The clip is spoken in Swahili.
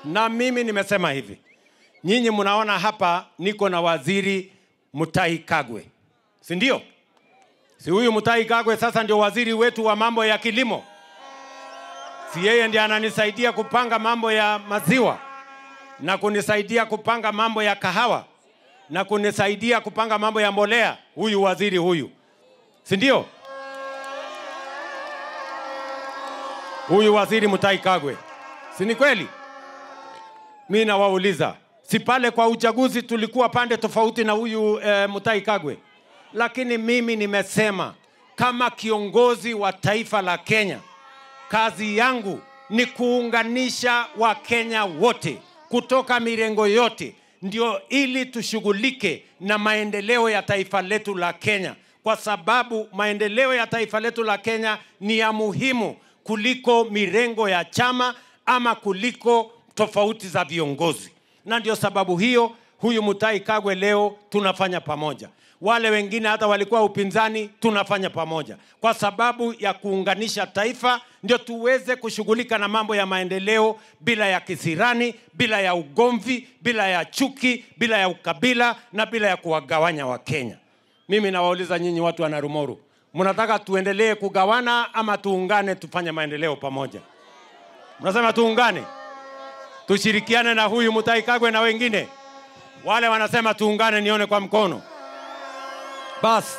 Na mimi nimesema hivi, nyinyi mnaona hapa niko na waziri Mutahi Kagwe, si ndio? Si huyu Mutahi Kagwe sasa ndio waziri wetu wa mambo ya kilimo? Si yeye ndiye ananisaidia kupanga mambo ya maziwa na kunisaidia kupanga mambo ya kahawa na kunisaidia kupanga mambo ya mbolea? Huyu waziri huyu, si ndio? Huyu waziri Mutahi Kagwe, si ni kweli? Mimi nawauliza, si pale kwa uchaguzi tulikuwa pande tofauti na huyu Mutahi Kagwe? Lakini mimi nimesema kama kiongozi wa taifa la Kenya, kazi yangu ni kuunganisha Wakenya wote kutoka mirengo yote, ndio ili tushughulike na maendeleo ya taifa letu la Kenya, kwa sababu maendeleo ya taifa letu la Kenya ni ya muhimu kuliko mirengo ya chama ama kuliko tofauti za viongozi. Na ndio sababu hiyo huyu Mutahi Kagwe leo tunafanya pamoja. Wale wengine hata walikuwa upinzani tunafanya pamoja, kwa sababu ya kuunganisha taifa, ndio tuweze kushughulika na mambo ya maendeleo bila ya kisirani, bila ya ugomvi, bila ya chuki, bila ya ukabila na bila ya kuwagawanya Wakenya. Mimi nawauliza nyinyi watu wa Narumoru, mnataka tuendelee kugawana ama tuungane tufanye maendeleo pamoja? Mnasema tuungane, tushirikiane na huyu Mutahi Kagwe na wengine? Wale wanasema tuungane nione kwa mkono. Bas.